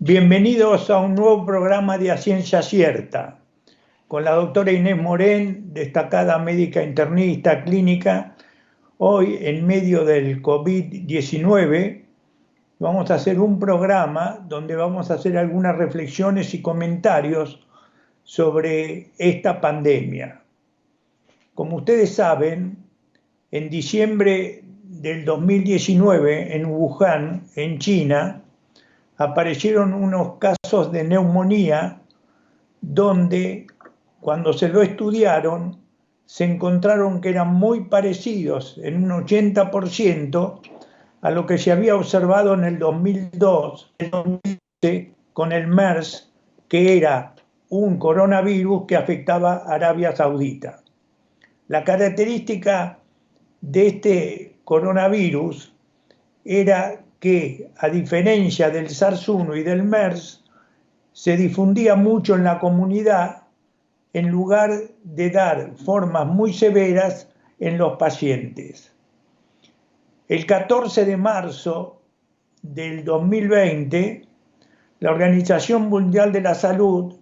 Bienvenidos a un nuevo programa de A Ciencia Cierta, con la doctora Inés Morén, destacada médica internista clínica. Hoy, en medio del COVID-19, vamos a hacer un programa donde vamos a hacer algunas reflexiones y comentarios sobre esta pandemia. Como ustedes saben, en diciembre del 2019, en Wuhan, en China, aparecieron unos casos de neumonía donde, cuando se lo estudiaron, se encontraron que eran muy parecidos en un 80% a lo que se había observado en el 2002 con el MERS, que era un coronavirus que afectaba a Arabia Saudita. La característica de este coronavirus era que, a diferencia del SARS-1 y del MERS, se difundía mucho en la comunidad en lugar de dar formas muy severas en los pacientes. El 14 de marzo del 2020, la Organización Mundial de la Salud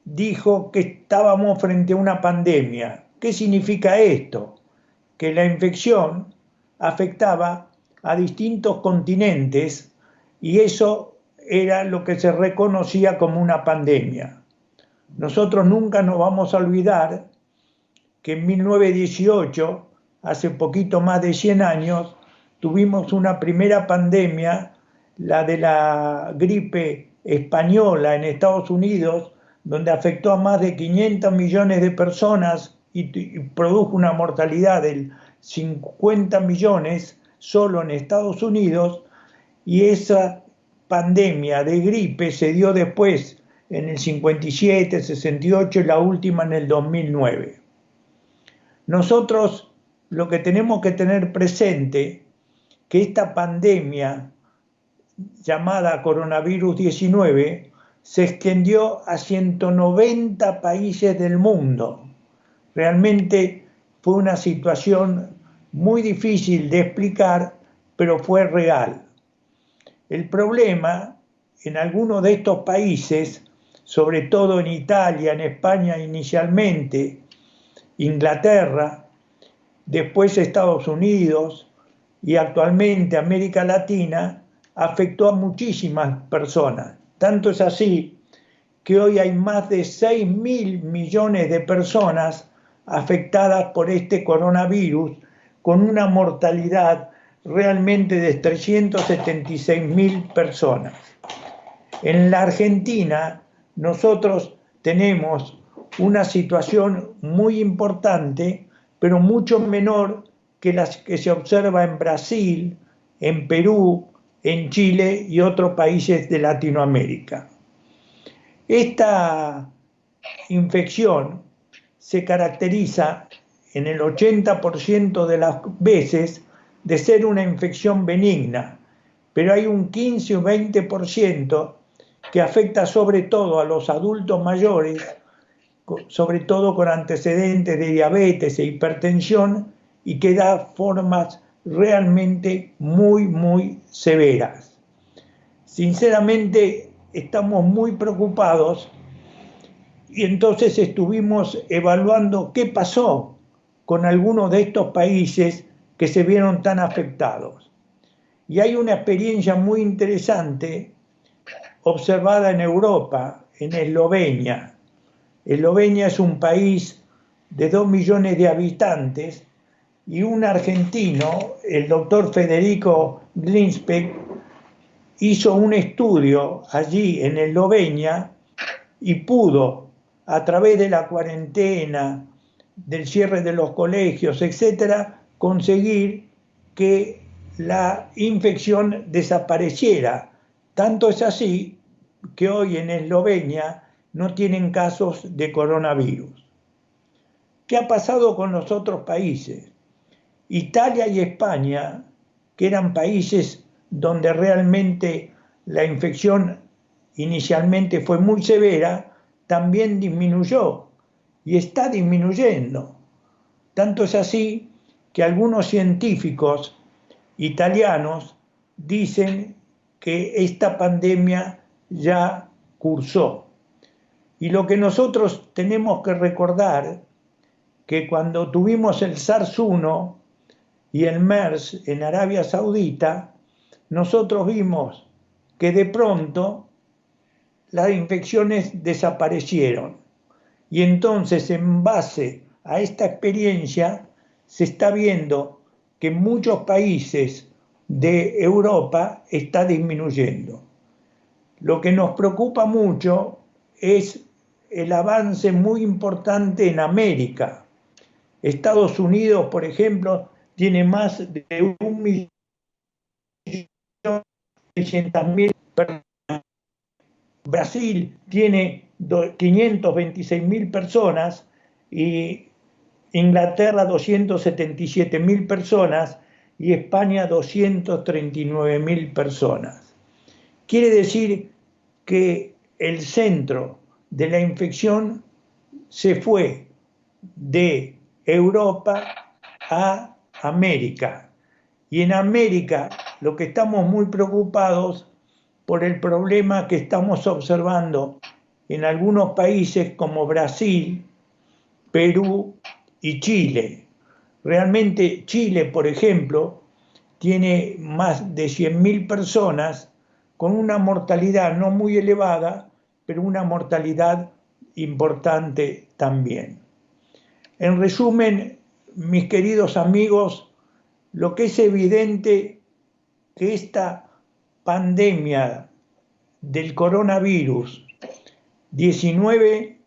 dijo que estábamos frente a una pandemia. ¿Qué significa esto? Que la infección afectaba a distintos continentes y eso era lo que se reconocía como una pandemia. Nosotros nunca nos vamos a olvidar que en 1918, hace poquito más de 100 años, tuvimos una primera pandemia, la de la gripe española en Estados Unidos, donde afectó a más de 500 millones de personas y produjo una mortalidad de 50 millones solo en Estados Unidos, y esa pandemia de gripe se dio después en el 57, 68 y la última en el 2009. Nosotros lo que tenemos que tener presente que esta pandemia llamada coronavirus 19 se extendió a 190 países del mundo. Realmente fue una situación muy difícil de explicar, pero fue real. El problema en algunos de estos países, sobre todo en Italia, en España inicialmente, Inglaterra, después Estados Unidos y actualmente América Latina, afectó a muchísimas personas. Tanto es así que hoy hay más de 6.000 millones de personas afectadas por este coronavirus, con una mortalidad realmente de 376.000 personas. En la Argentina nosotros tenemos una situación muy importante, pero mucho menor que las que se observa en Brasil, en Perú, en Chile y otros países de Latinoamérica. Esta infección se caracteriza en el 80% de las veces de ser una infección benigna, pero hay un 15 o 20% que afecta sobre todo a los adultos mayores, sobre todo con antecedentes de diabetes e hipertensión, y que da formas realmente muy, muy severas. Sinceramente, estamos muy preocupados y entonces estuvimos evaluando qué pasó con algunos de estos países que se vieron tan afectados. Y hay una experiencia muy interesante observada en Europa, en Eslovenia. Eslovenia es un país de 2 millones de habitantes y un argentino, el doctor Federico Glinspeck, hizo un estudio allí en Eslovenia y pudo, a través de la cuarentena, del cierre de los colegios, etcétera, conseguir que la infección desapareciera. Tanto es así que hoy en Eslovenia no tienen casos de coronavirus. ¿Qué ha pasado con los otros países? Italia y España, que eran países donde realmente la infección inicialmente fue muy severa, también disminuyó y está disminuyendo. Tanto es así que algunos científicos italianos dicen que esta pandemia ya cursó. Y lo que nosotros tenemos que recordar, que cuando tuvimos el SARS-1 y el MERS en Arabia Saudita, nosotros vimos que de pronto las infecciones desaparecieron. Y entonces, en base a esta experiencia, se está viendo que en muchos países de Europa está disminuyendo. Lo que nos preocupa mucho es el avance muy importante en América. Estados Unidos, por ejemplo, tiene más de 1.600.000 personas. Brasil tiene 526.000 personas y Inglaterra 277.000 personas y España 239.000 personas. Quiere decir que el centro de la infección se fue de Europa a América. Y en América lo que estamos muy preocupados por el problema que estamos observando en algunos países como Brasil, Perú y Chile. Realmente Chile, por ejemplo, tiene más de 100.000 personas con una mortalidad no muy elevada, pero una mortalidad importante también. En resumen, mis queridos amigos, lo que es evidente que esta pandemia del coronavirus 19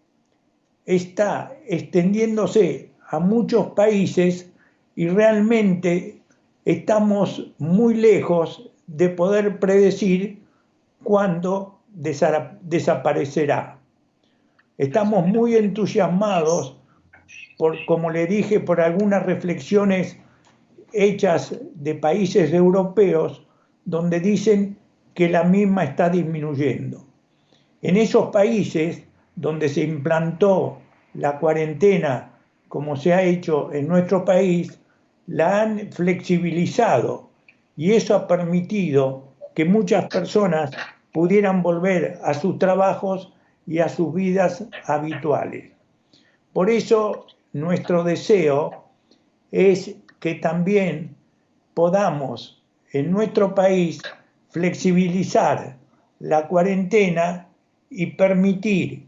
está extendiéndose a muchos países y realmente estamos muy lejos de poder predecir cuándo desaparecerá. Estamos muy entusiasmados como le dije, por algunas reflexiones hechas de países europeos donde dicen que la misma está disminuyendo. En esos países donde se implantó la cuarentena, como se ha hecho en nuestro país, la han flexibilizado y eso ha permitido que muchas personas pudieran volver a sus trabajos y a sus vidas habituales. Por eso nuestro deseo es que también podamos en nuestro país flexibilizar la cuarentena y permitir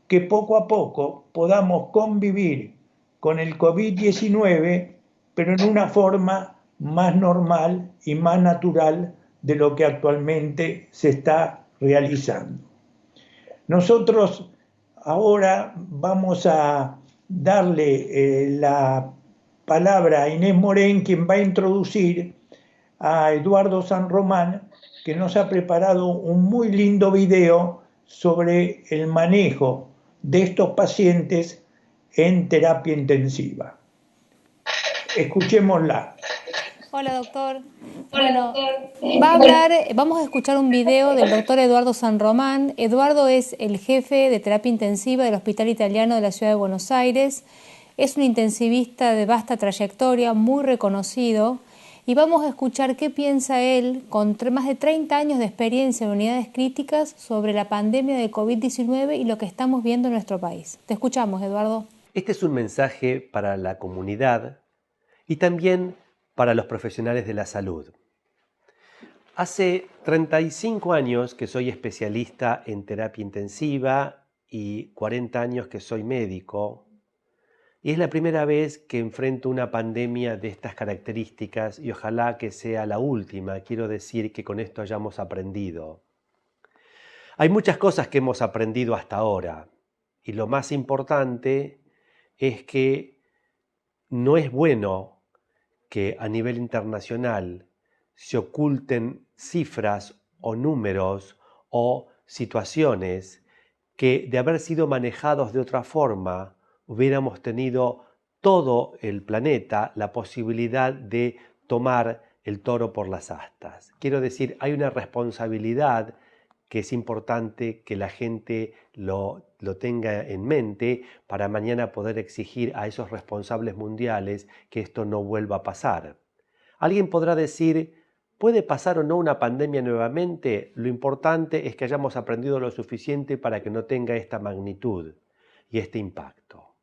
que poco a poco podamos convivir con el COVID-19, pero en una forma más normal y más natural de lo que actualmente se está realizando. Nosotros ahora vamos a darle la palabra a Inés Morén, quien va a introducir a Eduardo San Román, que nos ha preparado un muy lindo video sobre el manejo de estos pacientes en terapia intensiva. Escuchémosla. Hola, doctor. Bueno, vamos a escuchar un video del doctor Eduardo San Román. Eduardo es el jefe de terapia intensiva del Hospital Italiano de la Ciudad de Buenos Aires. Es un intensivista de vasta trayectoria, muy reconocido. Y vamos a escuchar qué piensa él, con más de 30 años de experiencia en unidades críticas, sobre la pandemia de COVID-19 y lo que estamos viendo en nuestro país. Te escuchamos, Eduardo. Este es un mensaje para la comunidad y también para los profesionales de la salud. Hace 35 años que soy especialista en terapia intensiva y 40 años que soy médico. Y es la primera vez que enfrento una pandemia de estas características y ojalá que sea la última. Quiero decir que con esto hayamos aprendido. Hay muchas cosas que hemos aprendido hasta ahora y lo más importante es que no es bueno que a nivel internacional se oculten cifras o números o situaciones que de haber sido manejados de otra forma hubiéramos tenido todo el planeta la posibilidad de tomar el toro por las astas. Quiero decir, hay una responsabilidad que es importante que la gente lo tenga en mente para mañana poder exigir a esos responsables mundiales que esto no vuelva a pasar. Alguien podrá decir, Puede pasar o no una pandemia nuevamente, lo importante es que hayamos aprendido lo suficiente para que no tenga esta magnitud y este impacto.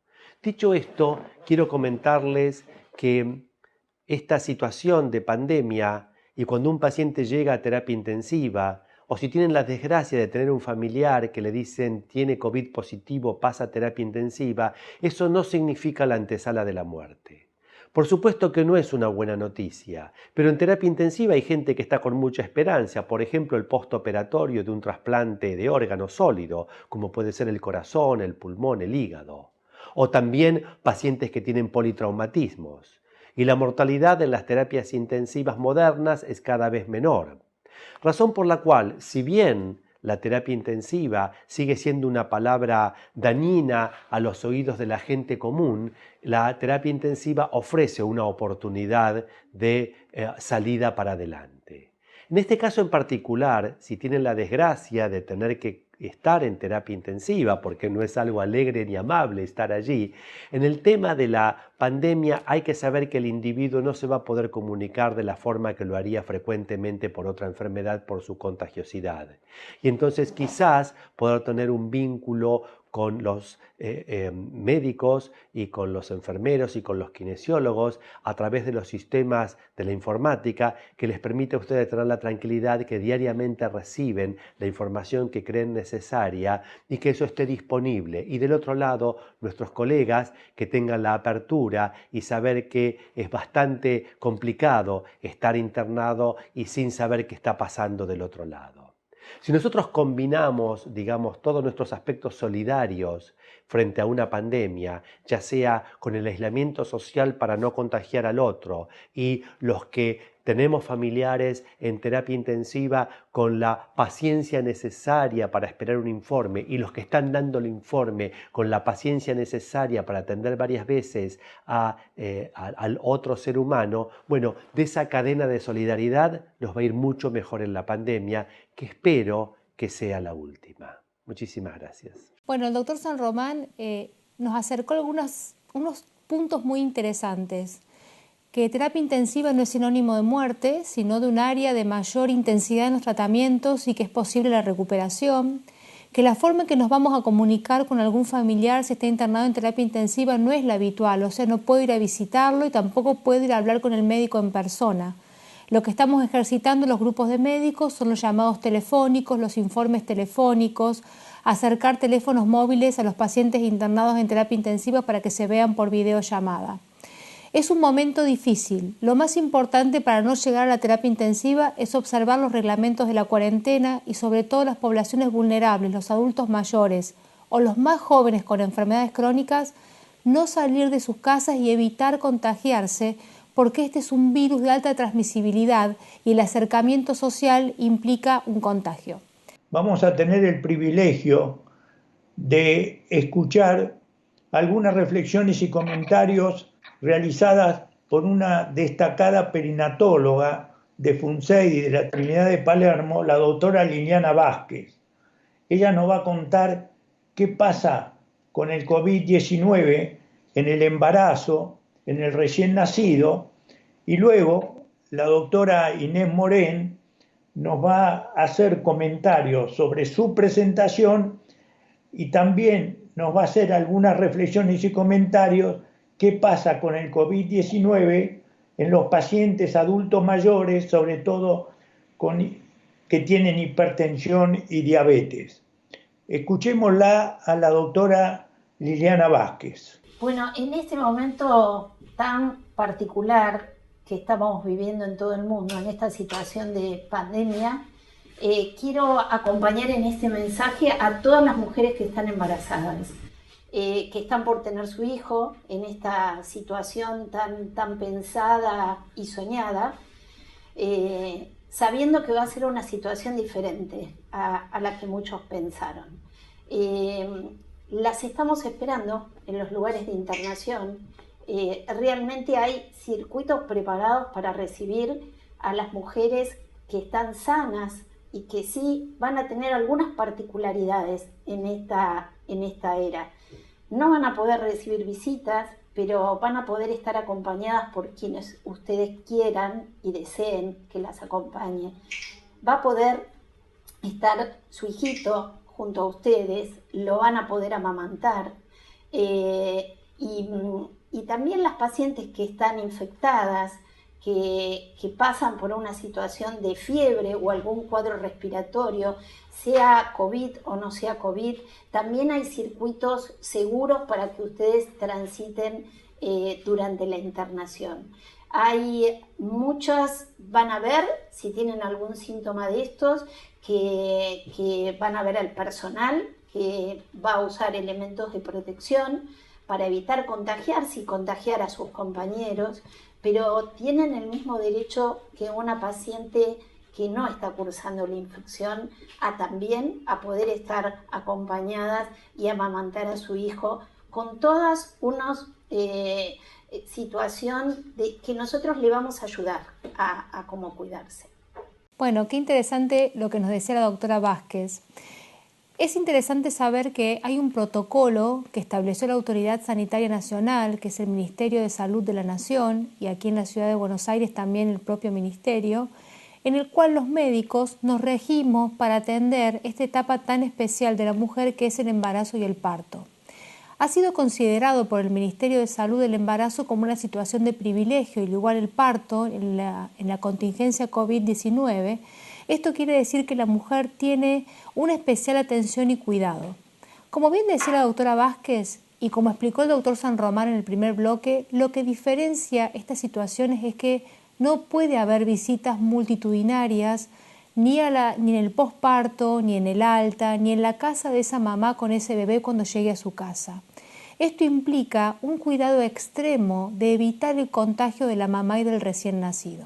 Dicho esto, quiero comentarles que esta situación de pandemia y cuando un paciente llega a terapia intensiva, o si tienen la desgracia de tener un familiar que le dicen tiene COVID positivo, pasa a terapia intensiva, eso no significa la antesala de la muerte. Por supuesto que no es una buena noticia, pero en terapia intensiva hay gente que está con mucha esperanza, por ejemplo el postoperatorio de un trasplante de órgano sólido, como puede ser el corazón, el pulmón, el hígado, o también pacientes que tienen politraumatismos. Y la mortalidad en las terapias intensivas modernas es cada vez menor. Razón por la cual, si bien la terapia intensiva sigue siendo una palabra dañina a los oídos de la gente común, la terapia intensiva ofrece una oportunidad de salida para adelante. En este caso en particular, si tienen la desgracia de tener que estar en terapia intensiva, porque no es algo alegre ni amable estar allí, en el tema de la pandemia hay que saber que el individuo no se va a poder comunicar de la forma que lo haría frecuentemente por otra enfermedad por su contagiosidad. Y entonces quizás poder tener un vínculo con los médicos y con los enfermeros y con los kinesiólogos a través de los sistemas de la informática que les permite a ustedes tener la tranquilidad que diariamente reciben la información que creen necesaria y que eso esté disponible. Y del otro lado, nuestros colegas que tengan la apertura y saber que es bastante complicado estar internado y sin saber qué está pasando del otro lado. Si nosotros combinamos, digamos, todos nuestros aspectos solidarios frente a una pandemia, ya sea con el aislamiento social para no contagiar al otro y los que tenemos familiares en terapia intensiva con la paciencia necesaria para esperar un informe y los que están dando el informe con la paciencia necesaria para atender varias veces al otro ser humano, bueno, de esa cadena de solidaridad nos va a ir mucho mejor en la pandemia, que espero que sea la última. Muchísimas gracias. Bueno, el doctor San Román nos acercó unos puntos muy interesantes. Que terapia intensiva no es sinónimo de muerte, sino de un área de mayor intensidad en los tratamientos y que es posible la recuperación. Que la forma en que nos vamos a comunicar con algún familiar si está internado en terapia intensiva no es la habitual, o sea, no puedo ir a visitarlo y tampoco puedo ir a hablar con el médico en persona. Lo que estamos ejercitando los grupos de médicos son los llamados telefónicos, los informes telefónicos, acercar teléfonos móviles a los pacientes internados en terapia intensiva para que se vean por videollamada. Es un momento difícil. Lo más importante para no llegar a la terapia intensiva es observar los reglamentos de la cuarentena y sobre todo las poblaciones vulnerables, los adultos mayores o los más jóvenes con enfermedades crónicas, no salir de sus casas y evitar contagiarse porque este es un virus de alta transmisibilidad y el acercamiento social implica un contagio. Vamos a tener el privilegio de escuchar algunas reflexiones y comentarios realizadas por una destacada perinatóloga de FUNSEID y de la Trinidad de Palermo, la doctora Liliana Vázquez. Ella nos va a contar qué pasa con el COVID-19 en el embarazo, en el recién nacido, y luego la doctora Inés Morén nos va a hacer comentarios sobre su presentación y también nos va a hacer algunas reflexiones y comentarios qué pasa con el COVID-19 en los pacientes adultos mayores, sobre todo que tienen hipertensión y diabetes. Escuchémosla a la doctora Liliana Vázquez. Bueno, en este momento tan particular que estamos viviendo en todo el mundo, en esta situación de pandemia, quiero acompañar en este mensaje a todas las mujeres que están embarazadas, que están por tener su hijo en esta situación tan pensada y soñada, sabiendo que va a ser una situación diferente a la que muchos pensaron. Las estamos esperando en los lugares de internación. Realmente hay circuitos preparados para recibir a las mujeres que están sanas y que sí van a tener algunas particularidades en esta era. No van a poder recibir visitas pero van a poder estar acompañadas por quienes ustedes quieran y deseen que las acompañen. Va a poder estar su hijito junto a ustedes, lo van a poder amamantar, y también las pacientes que están infectadas, que pasan por una situación de fiebre o algún cuadro respiratorio, sea COVID o no sea COVID, también hay circuitos seguros para que ustedes transiten durante la internación. Hay muchas, van a ver, si tienen algún síntoma de estos, que van a ver al personal que va a usar elementos de protección para evitar contagiarse y contagiar a sus compañeros, pero tienen el mismo derecho que una paciente que no está cursando la infección a también a poder estar acompañadas y amamantar a su hijo con todas unas situación de que nosotros le vamos a ayudar a cómo cuidarse. Bueno, qué interesante lo que nos decía la doctora Vázquez. Es interesante saber que hay un protocolo que estableció la Autoridad Sanitaria Nacional, que es el Ministerio de Salud de la Nación, y aquí en la Ciudad de Buenos Aires también el propio ministerio, en el cual los médicos nos regimos para atender esta etapa tan especial de la mujer que es el embarazo y el parto. Ha sido considerado por el Ministerio de Salud el embarazo como una situación de privilegio, y al igual el parto en la contingencia COVID-19. Esto quiere decir que la mujer tiene una especial atención y cuidado. Como bien decía la doctora Vázquez y como explicó el doctor San Román en el primer bloque, lo que diferencia estas situaciones es que no puede haber visitas multitudinarias ni en el posparto, ni en el alta, ni en la casa de esa mamá con ese bebé cuando llegue a su casa. Esto implica un cuidado extremo de evitar el contagio de la mamá y del recién nacido.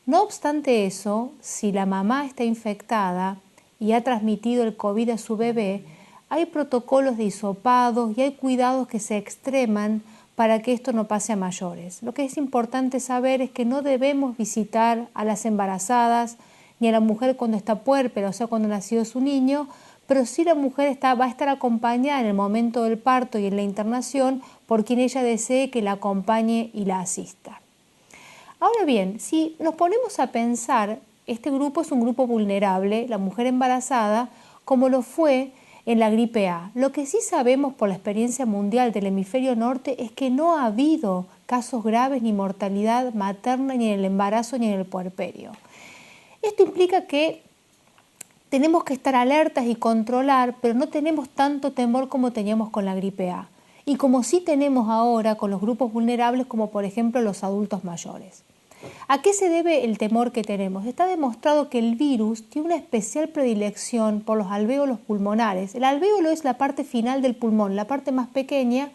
No obstante eso, si la mamá está infectada y ha transmitido el COVID a su bebé, hay protocolos de hisopados y hay cuidados que se extreman para que esto no pase a mayores. Lo que es importante saber es que no debemos visitar a las embarazadas ni a la mujer cuando está puérpera, o sea, cuando nació su niño, pero sí la mujer va a estar acompañada en el momento del parto y en la internación por quien ella desee que la acompañe y la asista. Ahora bien, si nos ponemos a pensar, este grupo es un grupo vulnerable, la mujer embarazada, como lo fue en la gripe A. Lo que sí sabemos por la experiencia mundial del hemisferio norte es que no ha habido casos graves ni mortalidad materna ni en el embarazo ni en el puerperio. Esto implica que tenemos que estar alertas y controlar, pero no tenemos tanto temor como teníamos con la gripe A. Y como sí tenemos ahora con los grupos vulnerables, como por ejemplo los adultos mayores. ¿A qué se debe el temor que tenemos? Está demostrado que el virus tiene una especial predilección por los alvéolos pulmonares. El alvéolo es la parte final del pulmón, la parte más pequeña,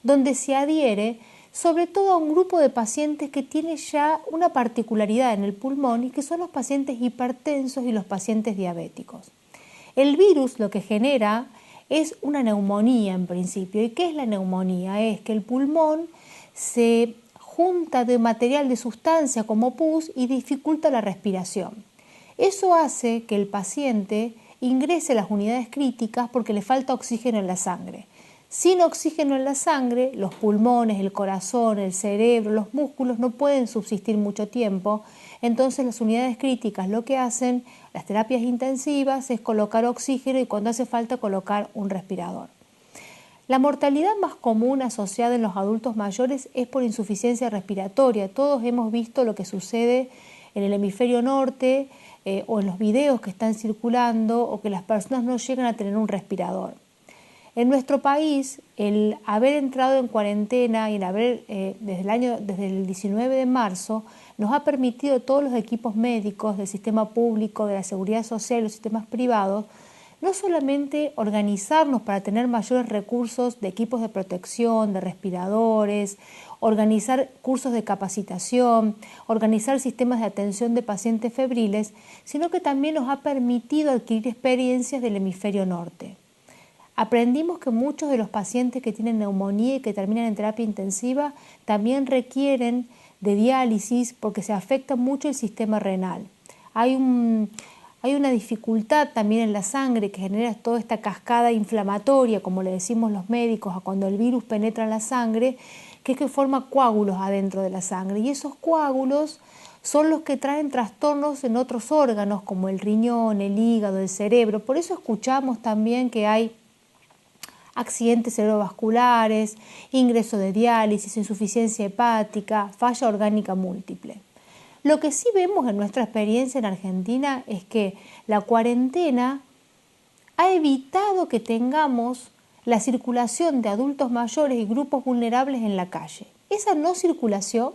donde se adhiere sobre todo a un grupo de pacientes que tiene ya una particularidad en el pulmón y que son los pacientes hipertensos y los pacientes diabéticos. El virus lo que genera es una neumonía en principio. ¿Y qué es la neumonía? Es que el pulmón se junta de material de sustancia como pus y dificulta la respiración. Eso hace que el paciente ingrese a las unidades críticas porque le falta oxígeno en la sangre. Sin oxígeno en la sangre, los pulmones, el corazón, el cerebro, los músculos no pueden subsistir mucho tiempo. Entonces las unidades críticas lo que hacen, las terapias intensivas, es colocar oxígeno y cuando hace falta colocar un respirador. La mortalidad más común asociada en los adultos mayores es por insuficiencia respiratoria. Todos hemos visto lo que sucede en el hemisferio norte o en los videos que están circulando o que las personas no llegan a tener un respirador. En nuestro país, el haber entrado en cuarentena y el haber, desde el 19 de marzo, nos ha permitido a todos los equipos médicos del sistema público, de la seguridad social y los sistemas privados, no solamente organizarnos para tener mayores recursos de equipos de protección, de respiradores, organizar cursos de capacitación, organizar sistemas de atención de pacientes febriles, sino que también nos ha permitido adquirir experiencias del hemisferio norte. Aprendimos que muchos de los pacientes que tienen neumonía y que terminan en terapia intensiva también requieren de diálisis porque se afecta mucho el sistema renal. Hay hay una dificultad también en la sangre que genera toda esta cascada inflamatoria, como le decimos los médicos, a cuando el virus penetra en la sangre, que es que forma coágulos adentro de la sangre. Y esos coágulos son los que traen trastornos en otros órganos, como el riñón, el hígado, el cerebro. Por eso escuchamos también que hay accidentes cerebrovasculares, ingreso de diálisis, insuficiencia hepática, falla orgánica múltiple. Lo que sí vemos en nuestra experiencia en Argentina es que la cuarentena ha evitado que tengamos la circulación de adultos mayores y grupos vulnerables en la calle. Esa no circulación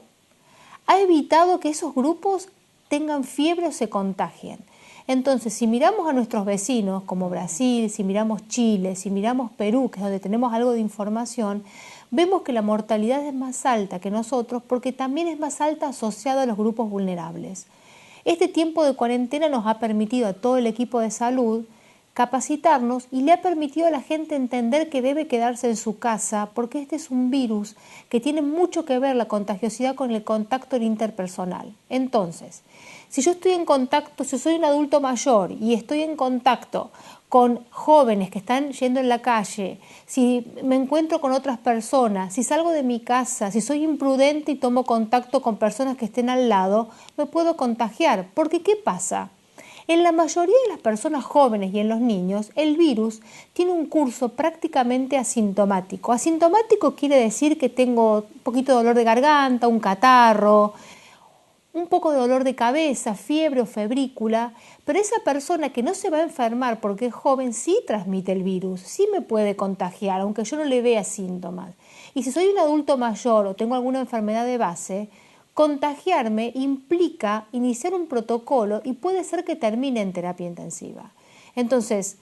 ha evitado que esos grupos tengan fiebre o se contagien. Entonces, si miramos a nuestros vecinos como Brasil, si miramos Chile, si miramos Perú, que es donde tenemos algo de información, vemos que la mortalidad es más alta que nosotros porque también es más alta asociada a los grupos vulnerables. Este tiempo de cuarentena nos ha permitido a todo el equipo de salud capacitarnos y le ha permitido a la gente entender que debe quedarse en su casa porque este es un virus que tiene mucho que ver la contagiosidad con el contacto interpersonal. Entonces, si yo estoy en contacto, si soy un adulto mayor y estoy en contacto con jóvenes que están yendo en la calle, si me encuentro con otras personas, si salgo de mi casa, si soy imprudente y tomo contacto con personas que estén al lado, me puedo contagiar. Porque ¿qué pasa? En la mayoría de las personas jóvenes y en los niños, el virus tiene un curso prácticamente asintomático. Asintomático quiere decir que tengo un poquito de dolor de garganta, un catarro, un poco de dolor de cabeza, fiebre o febrícula, pero esa persona que no se va a enfermar porque es joven sí transmite el virus, sí me puede contagiar, aunque yo no le vea síntomas. Y si soy un adulto mayor o tengo alguna enfermedad de base, contagiarme implica iniciar un protocolo y puede ser que termine en terapia intensiva. Entonces,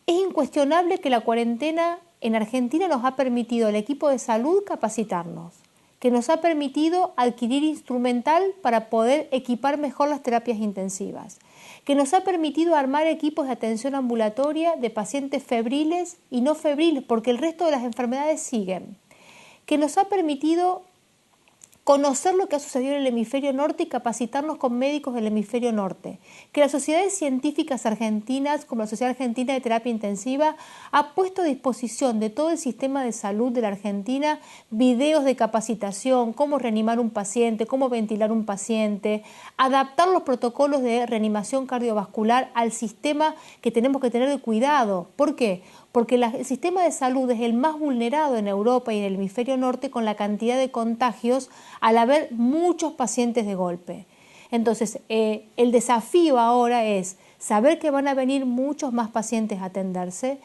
es incuestionable que la cuarentena en Argentina nos ha permitido al equipo de salud capacitarnos, que nos ha permitido adquirir instrumental para poder equipar mejor las terapias intensivas, que nos ha permitido armar equipos de atención ambulatoria de pacientes febriles y no febriles, porque el resto de las enfermedades siguen, que nos ha permitido conocer lo que ha sucedido en el hemisferio norte y capacitarnos con médicos del hemisferio norte, que las sociedades científicas argentinas, como la Sociedad Argentina de Terapia Intensiva, ha puesto a disposición de todo el sistema de salud de la Argentina videos de capacitación, cómo reanimar un paciente, cómo ventilar un paciente, adaptar los protocolos de reanimación cardiovascular al sistema que tenemos que tener de cuidado. ¿Por qué? Porque el sistema de salud es el más vulnerado en Europa y en el hemisferio norte con la cantidad de contagios al haber muchos pacientes de golpe. Entonces, el desafío ahora es saber que van a venir muchos más pacientes a atenderse,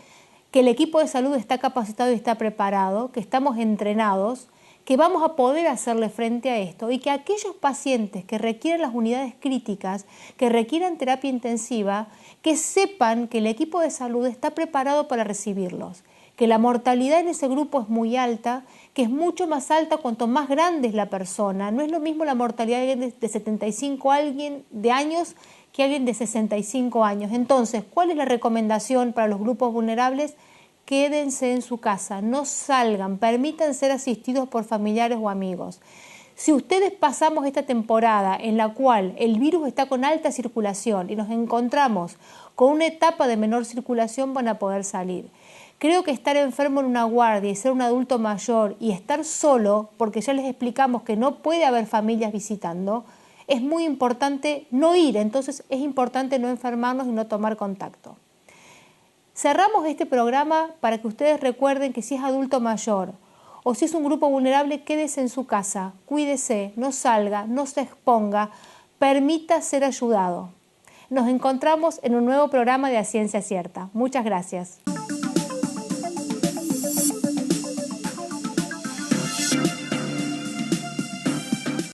que el equipo de salud está capacitado y está preparado, que estamos entrenados, que vamos a poder hacerle frente a esto y que aquellos pacientes que requieren las unidades críticas, que requieran terapia intensiva, que sepan que el equipo de salud está preparado para recibirlos, que la mortalidad en ese grupo es muy alta, que es mucho más alta cuanto más grande es la persona. No es lo mismo la mortalidad de 75 años que alguien de 65 años. Entonces, ¿cuál es la recomendación para los grupos vulnerables? Quédense en su casa, no salgan, permitan ser asistidos por familiares o amigos. Si ustedes pasamos esta temporada en la cual el virus está con alta circulación y nos encontramos con una etapa de menor circulación, van a poder salir. Creo que estar enfermo en una guardia y ser un adulto mayor y estar solo, porque ya les explicamos que no puede haber familias visitando, es muy importante no ir, entonces es importante no enfermarnos y no tomar contacto. Cerramos este programa para que ustedes recuerden que si es adulto mayor o si es un grupo vulnerable, quédese en su casa, cuídese, no salga, no se exponga, permita ser ayudado. Nos encontramos en un nuevo programa de A Ciencia Cierta. Muchas gracias.